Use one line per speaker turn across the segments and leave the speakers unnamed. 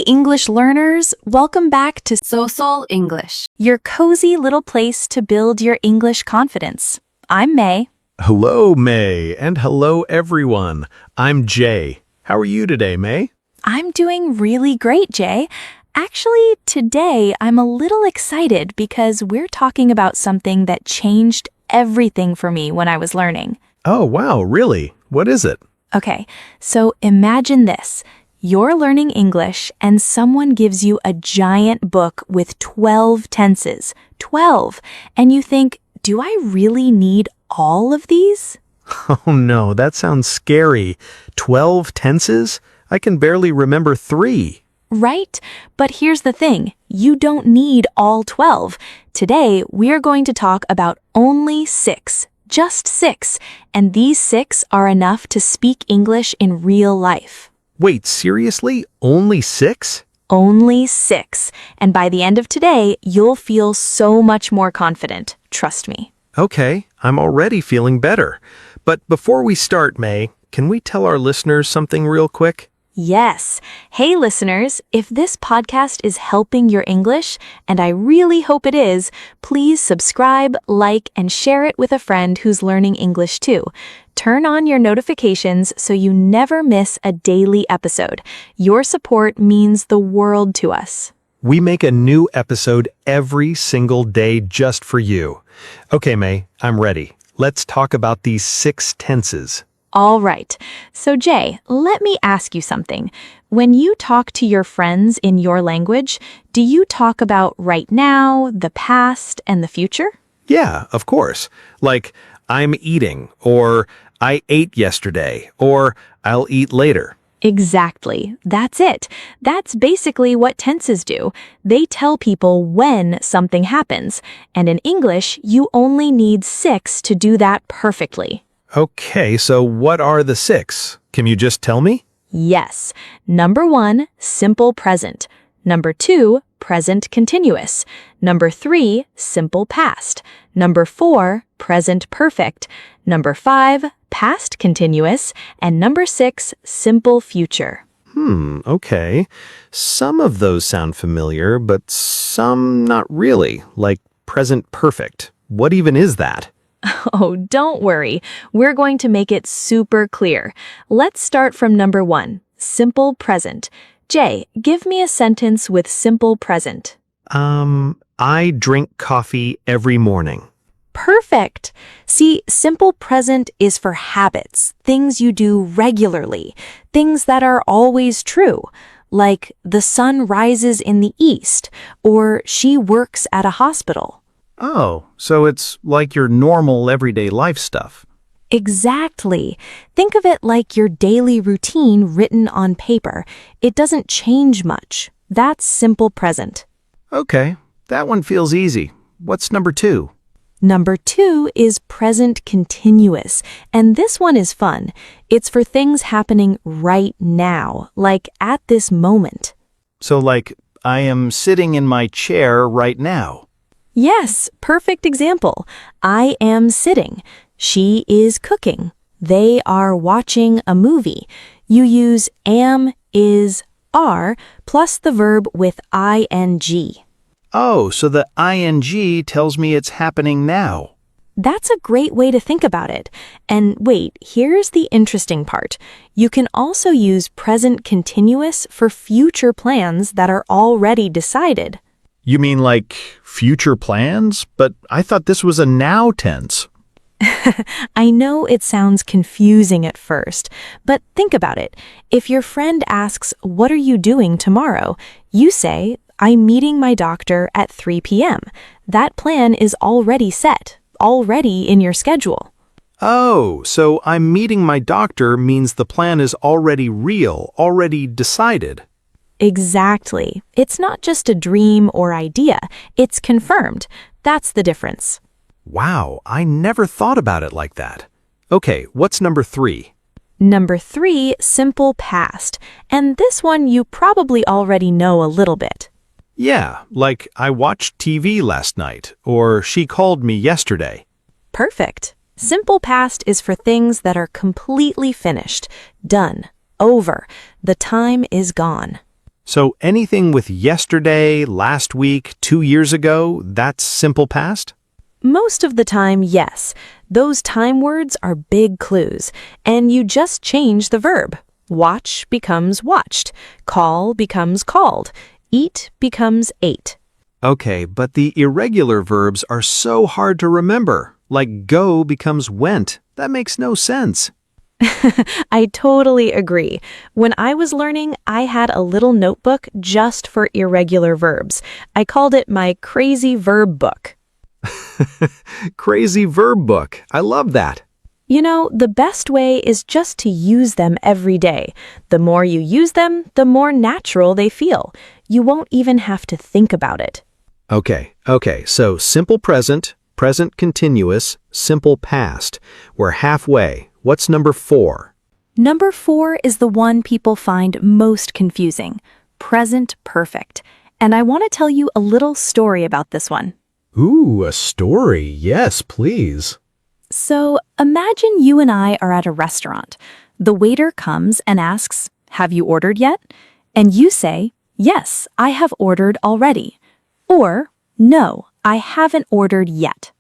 English learners, welcome back to
Soseol English.
your cozy little place to build your English confidence. I'm May.
Hello, May, and hello, everyone. I'm Jay. How are you today, May?
I'm doing really great, Jay. Actually, today I'm a little excited because we're talking about something that changed everything for me when I was learning.
Oh, wow, really? What is it?
Okay, so imagine this. You're learning English and someone gives you a giant book with 12 tenses. 12! And you think, do I really need all of these?
Oh, no, that sounds scary. 12 tenses? I can barely remember 3.
Right? But here's the thing. You don't need all 12. Today, we're going to talk about only 6. Just 6. And these 6 are enough to speak English in real life.
Wait, seriously? Only 6?
Only 6. And by the end of today, you'll feel so much more confident. Trust me.
Okay, I'm already feeling better. But before we start, May, can we tell our listeners something real quick?
Yes. Hey, listeners, if this podcast is helping your English, and I really hope it is, please subscribe, like, and share it with a friend who's learning English too. Turn on your notifications so you never miss a daily episode. Your support means the world to us.
We make a new episode every single day just for you. Okay, May, I'm ready. Let's talk about these 6 tenses.
All right. So, Jay, let me ask you something. When you talk to your friends in your language, do you talk about right now, the past, and the future?
Yeah, of course. Like, I'm eating, or I ate yesterday, or I'll eat later.
Exactly. That's it. That's basically what tenses do. They tell people when something happens. And in English, you only need 6 to do that perfectly.
Okay, so what are the 6? Can you just tell me?
Yes. Number 1, simple present. Number 2, present continuous. Number 3, simple past. Number 4, present perfect. Number 5, past continuous. And number 6, simple future.
Okay. Some of those sound familiar, but some not really, like present perfect. What even is that?
Oh, don't worry. We're going to make it super clear. Let's start from number 1, simple present. Jay, give me a sentence with simple present.
I drink coffee every morning.
Perfect. See, simple present is for habits, things you do regularly, things that are always true, like the sun rises in the east, or she works at a hospital.
Oh, so it's like your normal everyday life stuff.
Exactly. Think of it like your daily routine written on paper. It doesn't change much. That's simple present.
Okay, that one feels easy. What's number 2?
Number 2 is present continuous, and this one is fun. It's for things happening right now, like at this moment.
So like, I am sitting in my chair right now.
Yes, perfect example. I am sitting. She is cooking. They are watching a movie. You use am, is, are, plus the verb with ing.
Oh, so the ing tells me it's happening now.
That's a great way to think about it. And wait, here's the interesting part. You can also use present continuous for future plans that are already decided.
You mean like future plans? But I thought this was a now tense.
I know it sounds confusing at first, but think about it. If your friend asks, "What are you doing tomorrow?" you say, "I'm meeting my doctor at 3 p.m. That plan is already set, already in your schedule.
Oh, so I'm meeting my doctor means the plan is already real, already decided.
Exactly. It's not just a dream or idea. It's confirmed. That's the difference.
Wow, I never thought about it like that. Okay, what's number 3?
Number 3, simple past. And this one you probably already know a little bit.
Yeah, like I watched TV last night, or she called me yesterday.
Perfect. Simple past is for things that are completely finished, done, over. The time is gone.
So anything with yesterday, last week, 2 years ago, that's simple past?
Most of the time, yes. Those time words are big clues, and you just change the verb. Watch becomes watched. Call becomes called. Eat becomes ate.
Okay, but the irregular verbs are so hard to remember. Like go becomes went. That makes no sense.
I totally agree. When I was learning, I had a little notebook just for irregular verbs. I called it my crazy verb book.
Crazy verb book. I love that.
You know, the best way is just to use them every day. The more you use them, the more natural they feel. You won't even have to think about it.
Okay, so simple present, present continuous, simple past. We're halfway. What's number 4?
Number 4 is the one people find most confusing, present perfect. And I want to tell you a little story about this one.
Ooh, a story. Yes, please.
So imagine you and I are at a restaurant. The waiter comes and asks, "Have you ordered yet?" And you say, "Yes, I have ordered already." Or, "No, I haven't ordered yet."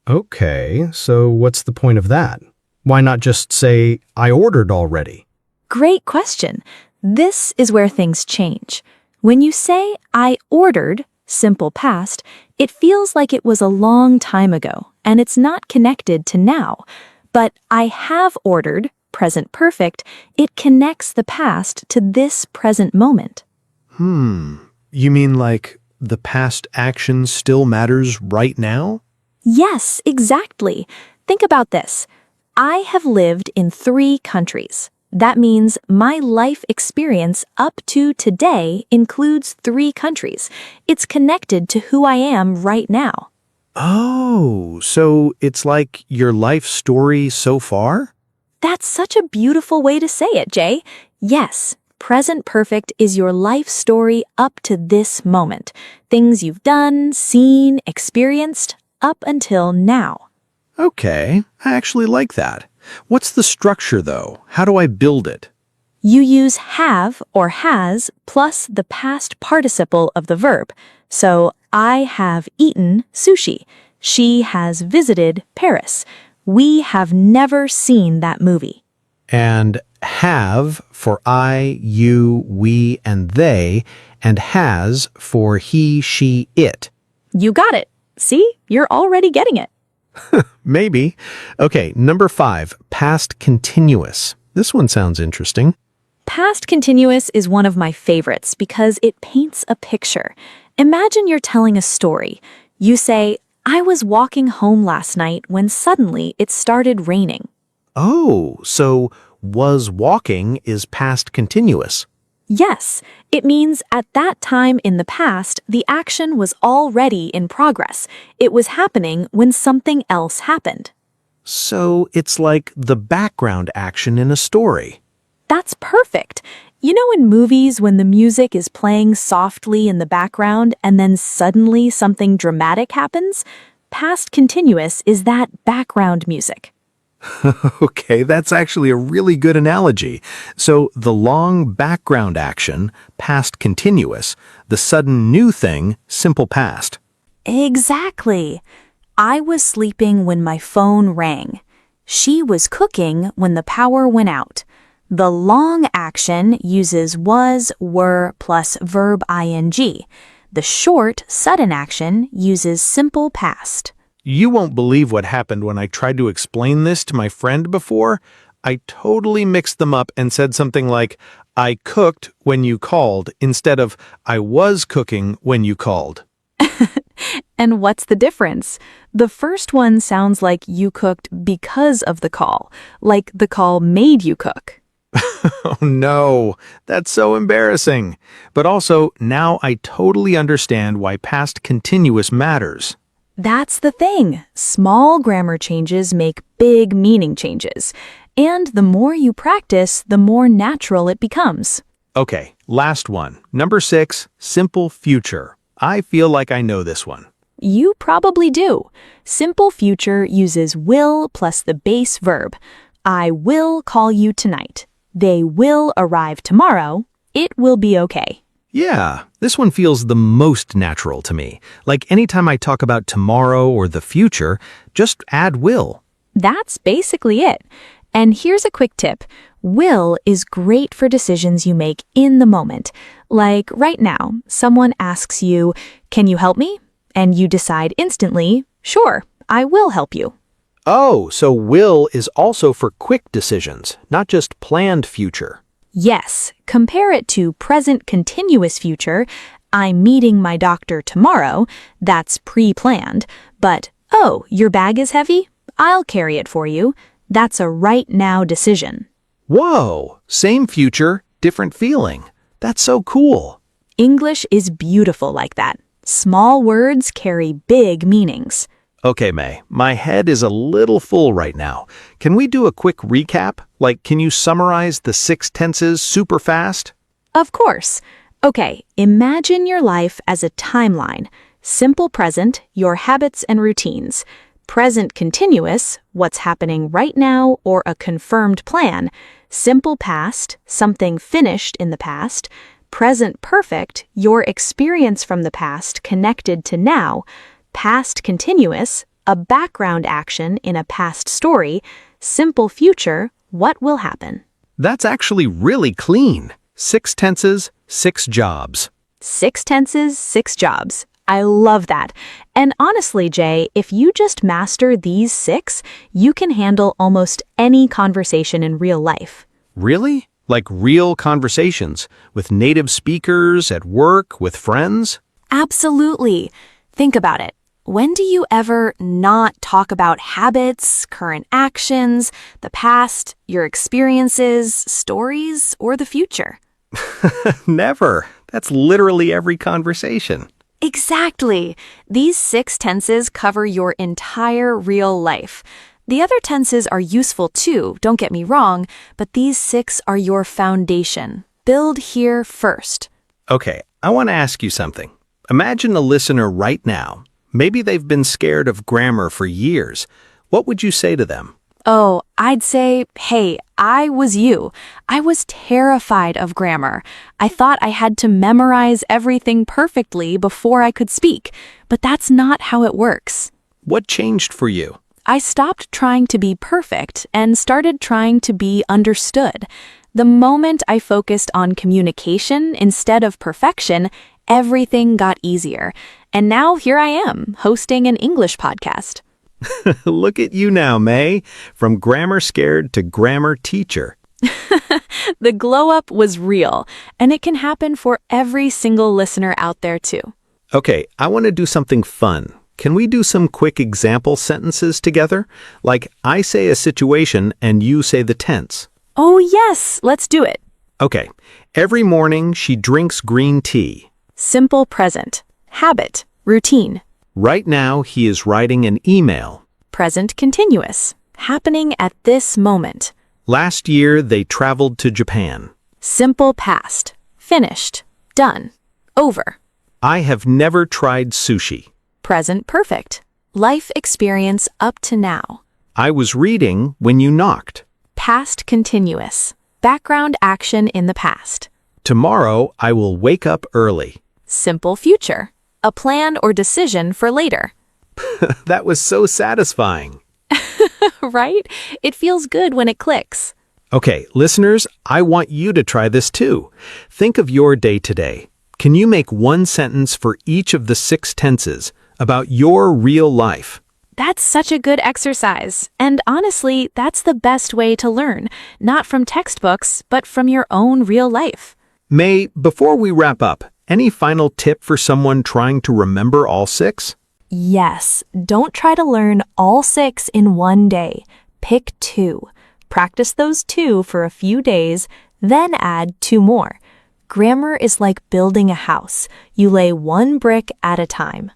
Okay, so what's the point of that? Why not just say, I ordered already?
Great question. This is where things change. When you say, "I ordered," simple past, it feels like it was a long time ago, and it's not connected to now. But "I have ordered," present perfect, it connects the past to this present moment.
You mean like the past action still matters right now?
Yes, exactly. Think about this. I have lived in 3 countries. That means my life experience up to today includes 3 countries. It's connected to who I am right now.
Oh, so it's like your life story so far?
That's such a beautiful way to say it, Jay. Yes, present perfect is your life story up to this moment. Things you've done, seen, experienced, up until now.
Okay, I actually like that. What's the structure, though? How do I build it?
You use have or has plus the past participle of the verb. So, I have eaten sushi. She has visited Paris. We have never seen that movie.
And have for I, you, we, and they, and has for he, she, it.
You got it. See? You're already getting it.
Maybe. Okay, number 5, past continuous. This one sounds interesting.
Past continuous is one of my favorites because it paints a picture. Imagine you're telling a story. You say, "I was walking home last night when suddenly it started raining."
Oh, so was walking is past continuous.
Yes, it means at that time in the past, the action was already in progress. It was happening when something else happened.
So it's like the background action in a story.
That's perfect. You know in movies when the music is playing softly in the background and then suddenly something dramatic happens? Past continuous is that background music.
Okay, that's actually a really good analogy. So the long background action, past continuous, the sudden new thing, simple past.
Exactly. I was sleeping when my phone rang. She was cooking when the power went out. The long action uses was, were plus verb ing. The short, sudden action uses simple past.
You won't believe what happened when I tried to explain this to my friend before. I totally mixed them up and said something like, I cooked when you called, instead of I was cooking when you called.
And what's the difference? The first one sounds like you cooked because of the call, like the call made you cook.
Oh no, that's so embarrassing. But also, now I totally understand why past continuous matters.
That's the thing. Small grammar changes make big meaning changes. And the more you practice, the more natural it becomes.
Okay, last one. Number 6, simple future. I feel like I know this one.
You probably do. Simple future uses will plus the base verb. I will call you tonight. They will arrive tomorrow. It will be okay.
Yeah, this one feels the most natural to me. Like anytime I talk about tomorrow or the future, just add will.
That's basically it. And here's a quick tip. Will is great for decisions you make in the moment. Like right now, someone asks you, "Can you help me?" And you decide instantly, "Sure, I will help you."
Oh, so will is also for quick decisions, not just planned future.
Yes, compare it to present continuous future. "I'm meeting my doctor tomorrow." That's pre-planned. But, "Oh, your bag is heavy? I'll carry it for you." That's a right now decision.
Whoa, same future, different feeling. That's so cool.
English is beautiful like that. Small words carry big meanings.
Okay, May, my head is a little full right now. Can we do a quick recap? Like, can you summarize the 6 tenses super fast?
Of course. Okay, imagine your life as a timeline. Simple present, your habits and routines. Present continuous, what's happening right now or a confirmed plan. Simple past, something finished in the past. Present perfect, your experience from the past connected to now. Past continuous, a background action in a past story. Simple future, what will happen.
That's actually really clean. 6 tenses, 6 jobs.
6 tenses, 6 jobs. I love that. And honestly, Jay, if you just master these 6, you can handle almost any conversation in real life.
Really? Like real conversations with native speakers, at work, with friends?
Absolutely. Think about it. When do you ever not talk about habits, current actions, the past, your experiences, stories, or the future?
Never. That's literally every conversation.
Exactly. These 6 tenses cover your entire real life. The other tenses are useful too, don't get me wrong, but these 6 are your foundation. Build here first.
Okay, I want to ask you something. Imagine a listener right now. Maybe they've been scared of grammar for years. What would you say to them?
Oh, I'd say, hey, I was you. I was terrified of grammar. I thought I had to memorize everything perfectly before I could speak, but that's not how it works.
What changed for you?
I stopped trying to be perfect and started trying to be understood. The moment I focused on communication instead of perfection, everything got easier. And now here I am, hosting an English podcast.
Look at you now, May. From grammar scared to grammar teacher.
The glow up was real, and it can happen for every single listener out there too.
Okay, I want to do something fun. Can we do some quick example sentences together? Like, I say a situation and you say the tense.
Oh yes, let's do it.
Okay, every morning she drinks green tea.
Simple present. Habit. Routine.
Right now he is writing an email.
Present continuous. Happening at this moment.
Last year they traveled to Japan.
Simple past. Finished. Done. Over.
I have never tried sushi.
Present perfect. Life experience up to now.
I was reading when you knocked.
Past continuous. Background action in the past.
Tomorrow I will wake up early.
Simple future. A plan or decision for later.
That was so satisfying.
Right? It feels good when it clicks.
Okay, listeners, I want you to try this too. Think of your day today. Can you make one sentence for each of the 6 tenses about your real life?
That's such a good exercise. And honestly, that's the best way to learn. Not from textbooks, but from your own real life.
May, before we wrap up, any final tip for someone trying to remember all 6?
Yes, don't try to learn all 6 in one day. Pick 2. Practice those 2 for a few days, then add 2 more. Grammar is like building a house. You lay one brick at a time.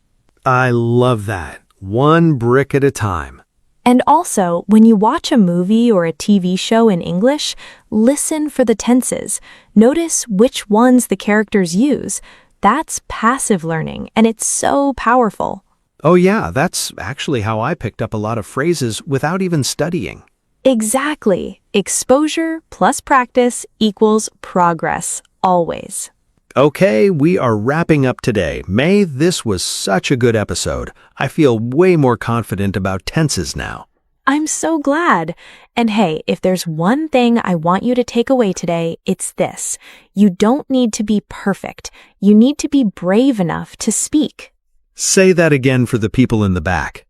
I love that. One brick at a time.
And also, when you watch a movie or a TV show in English, listen for the tenses. Notice which ones the characters use. That's passive learning, and it's so powerful.
Oh yeah, that's actually how I picked up a lot of phrases without even studying.
Exactly. Exposure plus practice equals progress, always.
Okay, we are wrapping up today. May, this was such a good episode. I feel way more confident about tenses now.
I'm so glad. And hey, if there's one thing I want you to take away today, it's this. You don't need to be perfect. You need to be brave enough to speak.
Say that again for the people in the back.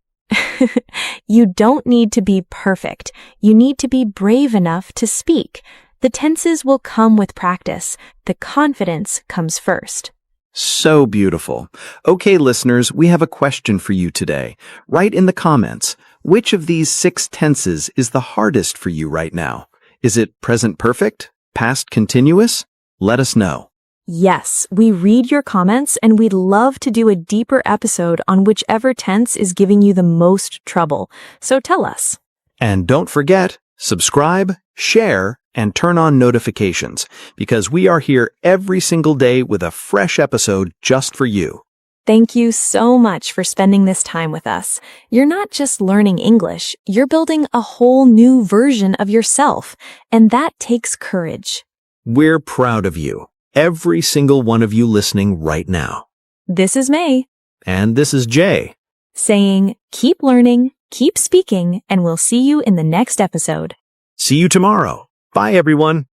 You don't need to be perfect. You need to be brave enough to speak. The tenses will come with practice. The confidence comes first.
So beautiful. Okay, listeners, we have a question for you today. Write in the comments, which of these 6 tenses is the hardest for you right now? Is it present perfect? Past continuous? Let us know.
Yes, we read your comments and we'd love to do a deeper episode on whichever tense is giving you the most trouble. So tell us.
And don't forget, subscribe, share, and turn on notifications, because we are here every single day with a fresh episode just for you.
Thank you so much for spending this time with us. You're not just learning English, you're building a whole new version of yourself, and that takes courage.
We're proud of you, every single one of you listening right now.
This is May,
And this is Jay.
saying keep learning, keep speaking, and we'll see you in the next episode.
See you tomorrow. Bye, everyone.